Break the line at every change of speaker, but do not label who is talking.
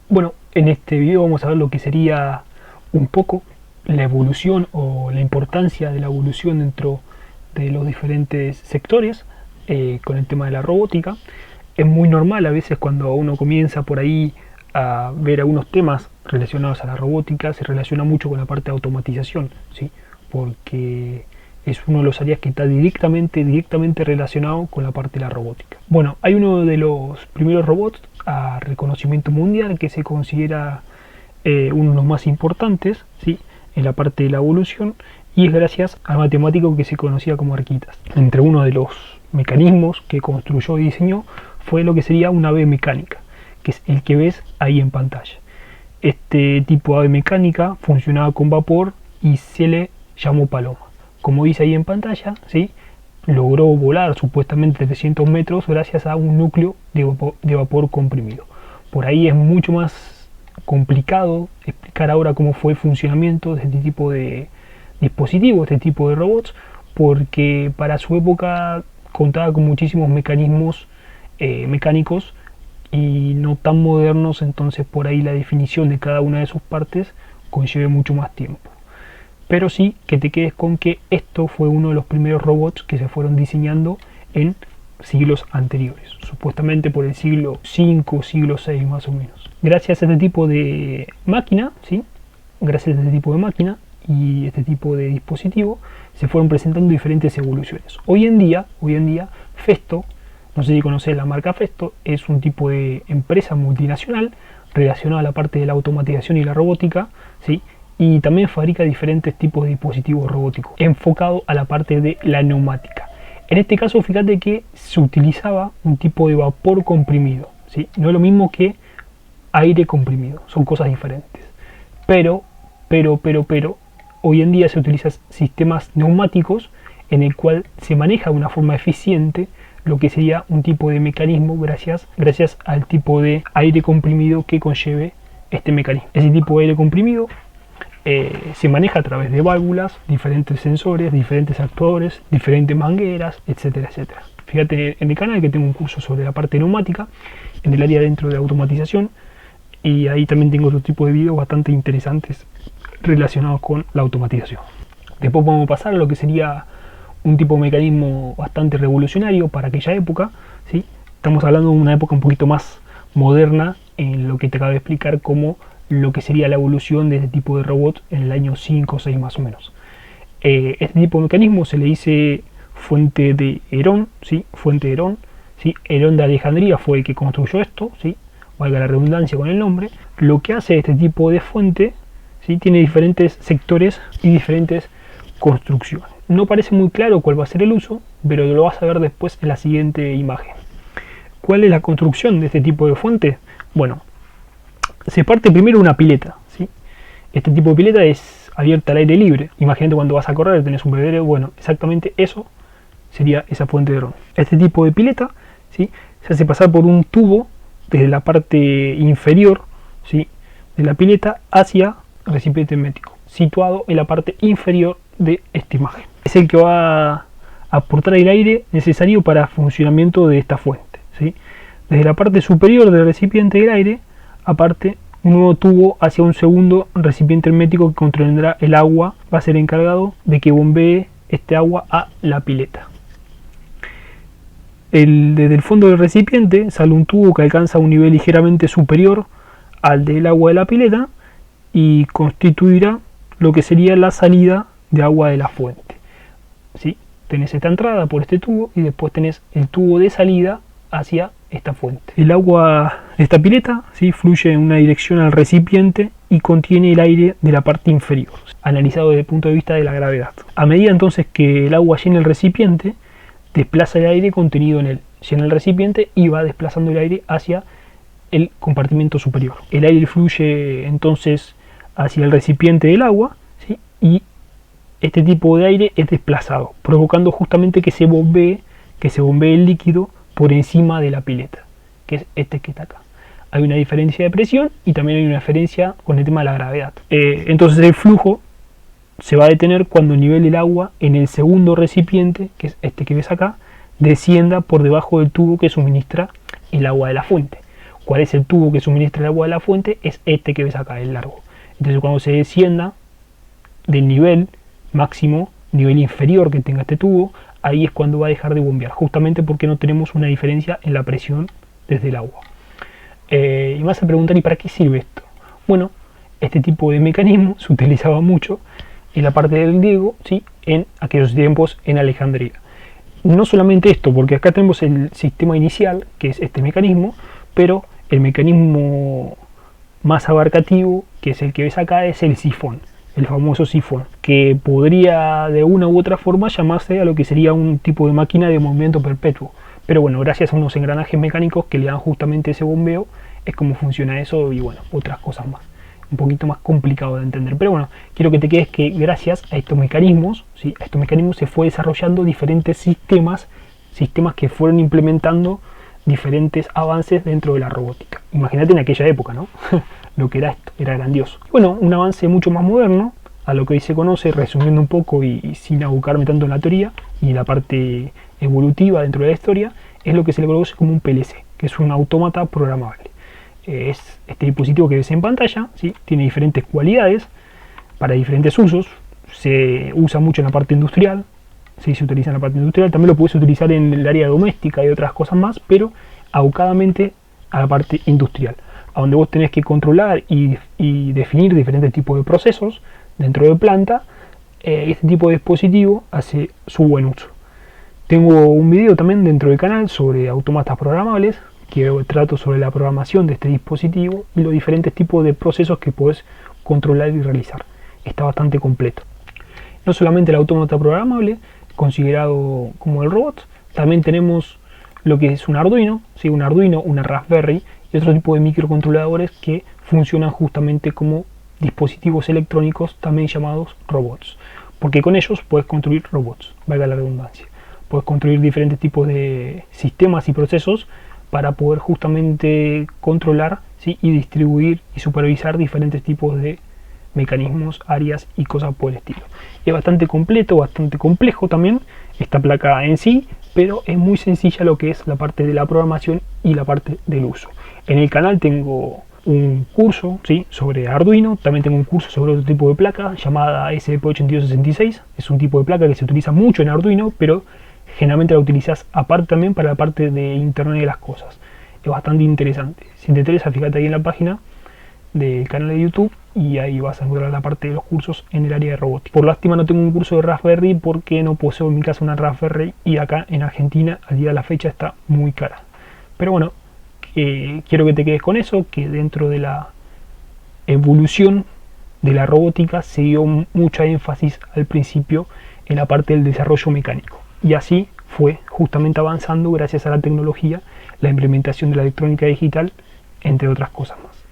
Bueno, en este video vamos a ver lo que sería un poco la evolución o la importancia de la evolución dentro de los diferentes sectores con el tema de la robótica. Es muy normal a veces cuando uno comienza por ahí a ver algunos temas relacionados a la robótica, se relaciona mucho con la parte de automatización, ¿sí? Porque es uno de los áreas que está directamente relacionado con la parte de la robótica. Bueno, hay uno de los primeros robots a reconocimiento mundial que se considera uno de los más importantes, ¿sí? En la parte de la evolución, y es gracias al matemático que se conocía como Arquitas. Entre uno de los mecanismos que construyó y diseñó fue lo que sería una ave mecánica, que es el que ves ahí en pantalla. Este tipo de ave mecánica funcionaba con vapor y se le llamó Paloma. Como dice ahí en pantalla, ¿sí? Logró volar supuestamente 300 metros gracias a un núcleo de vapor comprimido. Por ahí es mucho más complicado explicar ahora cómo fue el funcionamiento de este tipo de dispositivos, este tipo de robots, porque para su época contaba con muchísimos mecanismos mecánicos y no tan modernos, entonces por ahí la definición de cada una de sus partes conlleve mucho más tiempo. Pero sí que te quedes con que esto fue uno de los primeros robots que se fueron diseñando en siglos anteriores, supuestamente por el siglo V, siglo VI más o menos. Gracias a este tipo de máquina, ¿sí? Gracias a este tipo de máquina y este tipo de dispositivo se fueron presentando diferentes evoluciones. Hoy en día Festo, no sé si conocés la marca Festo, es un tipo de empresa multinacional relacionada a la parte de la automatización y la robótica, ¿sí? Y también fabrica diferentes tipos de dispositivos robóticos enfocado a la parte de la neumática. En este caso, fíjate que se utilizaba un tipo de vapor comprimido, ¿sí? No es lo mismo que aire comprimido, son cosas diferentes. Pero, hoy en día se utilizan sistemas neumáticos en el cual se maneja de una forma eficiente lo que sería un tipo de mecanismo gracias al tipo de aire comprimido que conlleve este mecanismo. Ese tipo de aire comprimido se maneja a través de válvulas, diferentes sensores, diferentes actuadores, diferentes mangueras, etcétera, etcétera. Fíjate en el canal que tengo un curso sobre la parte neumática, en el área dentro de automatización, y ahí también tengo otro tipo de videos bastante interesantes relacionados con la automatización. Después vamos a pasar a lo que sería un tipo de mecanismo bastante revolucionario para aquella época, ¿sí? Estamos hablando de una época un poquito más moderna en lo que te acabo de explicar como lo que sería la evolución de este tipo de robot en el año 5 o 6 más o menos. Este tipo de mecanismo se le dice fuente de Herón, ¿sí? Fuente de Herón, ¿sí? Herón de Alejandría fue el que construyó esto, ¿sí? Valga la redundancia con el nombre. Lo que hace este tipo de fuente, ¿sí? Tiene diferentes sectores y diferentes construcciones. No parece muy claro cuál va a ser el uso, pero lo vas a ver después en la siguiente imagen. ¿Cuál es la construcción de este tipo de fuente? Bueno, se parte primero una pileta, ¿sí? Este tipo de pileta es abierta al aire libre. Imagínate cuando vas a correr, tenés un bebedero, bueno, exactamente eso sería esa fuente de Herón. Este tipo de pileta, ¿sí? Se hace pasar por un tubo desde la parte inferior, ¿sí? De la pileta hacia el recipiente hermético, situado en la parte inferior de esta imagen. Es el que va a aportar el aire necesario para el funcionamiento de esta fuente, ¿sí? Desde la parte superior del recipiente del aire, aparte, un nuevo tubo hacia un segundo recipiente hermético que controlará el agua, va a ser encargado de que bombee este agua a la pileta. Desde el fondo del recipiente sale un tubo que alcanza un nivel ligeramente superior al del agua de la pileta y constituirá lo que sería la salida de agua de la fuente, ¿sí? Tenés esta entrada por este tubo y después tenés el tubo de salida hacia esta fuente. El agua de esta pileta, ¿sí? Fluye en una dirección al recipiente y contiene el aire de la parte inferior, analizado desde el punto de vista de la gravedad. A medida entonces que el agua llena el recipiente, desplaza el aire contenido en él, llena el recipiente y va desplazando el aire hacia el compartimento superior. El aire fluye entonces hacia el recipiente del agua, ¿sí? Y este tipo de aire es desplazado, provocando justamente que se bombee el líquido por encima de la pileta, que es este que está acá. Hay una diferencia de presión y también hay una diferencia con el tema de la gravedad. Entonces el flujo se va a detener cuando el nivel del agua en el segundo recipiente, que es este que ves acá, descienda por debajo del tubo que suministra el agua de la fuente. cuál es el tubo que suministra el agua de la fuente, es este que ves acá, el largo. Entonces cuando se descienda del nivel máximo, nivel inferior que tenga este tubo, ahí es cuando va a dejar de bombear, justamente porque no tenemos una diferencia en la presión desde el agua. Y me vas a preguntar, ¿y para qué sirve esto? Bueno, este tipo de mecanismo se utilizaba mucho en la parte del griego, ¿sí? En aquellos tiempos en Alejandría. No solamente esto, porque acá tenemos el sistema inicial, que es este mecanismo, pero el mecanismo más abarcativo, que es el que ves acá, es el sifón, el famoso sifón, que podría de una u otra forma llamarse a lo que sería un tipo de máquina de movimiento perpetuo. Pero bueno, gracias a unos engranajes mecánicos que le dan justamente ese bombeo, es como funciona eso y bueno, otras cosas más. Un poquito más complicado de entender. Pero bueno, quiero que te quedes que gracias a estos mecanismos, ¿sí? A estos mecanismos se fue desarrollando diferentes sistemas que fueron implementando diferentes avances dentro de la robótica. Imagínate en aquella época, ¿no? Lo que era esto, era grandioso. Bueno, un avance mucho más moderno, a lo que hoy se conoce, resumiendo un poco y sin abocarme tanto en la teoría y en la parte evolutiva dentro de la historia, es lo que se le conoce como un PLC, que es un autómata programable. Es este dispositivo que ves en pantalla, ¿sí? Tiene diferentes cualidades para diferentes usos, se usa mucho en la parte industrial, ¿sí? Se utiliza en la parte industrial, también lo puedes utilizar en el área doméstica y otras cosas más, pero abocadamente a la parte industrial, a donde vos tenés que controlar y definir diferentes tipos de procesos dentro de planta. Este tipo de dispositivo hace su buen uso. Tengo un video también dentro del canal sobre autómatas programables, que trato sobre la programación de este dispositivo y los diferentes tipos de procesos que puedes controlar y realizar. Está bastante completo. No solamente el autómata programable, considerado como el robot, también tenemos lo que es un Arduino, ¿sí? Un Arduino, una Raspberry y otro tipo de microcontroladores que funcionan justamente como dispositivos electrónicos, también llamados robots, porque con ellos puedes construir robots, valga la redundancia. Puedes construir diferentes tipos de sistemas y procesos para poder justamente controlar, ¿sí? Y distribuir y supervisar diferentes tipos de mecanismos, áreas y cosas por el estilo. Es bastante completo, bastante complejo también esta placa en sí, pero es muy sencilla lo que es la parte de la programación y la parte del uso. En el canal tengo un curso, ¿sí? Sobre Arduino, también tengo un curso sobre otro tipo de placa llamada SP8266, es un tipo de placa que se utiliza mucho en Arduino, pero generalmente la utilizas aparte también para la parte de Internet de las cosas. Es bastante interesante. Si te interesa, fíjate ahí en la página del canal de YouTube y ahí vas a encontrar la parte de los cursos en el área de robótica. Por lástima no tengo un curso de Raspberry porque no poseo en mi casa una Raspberry y acá en Argentina al día de la fecha está muy cara. Pero bueno, quiero que te quedes con eso, que dentro de la evolución de la robótica se dio mucha énfasis al principio en la parte del desarrollo mecánico. Y así fue justamente avanzando gracias a la tecnología, la implementación de la electrónica digital, entre otras cosas más.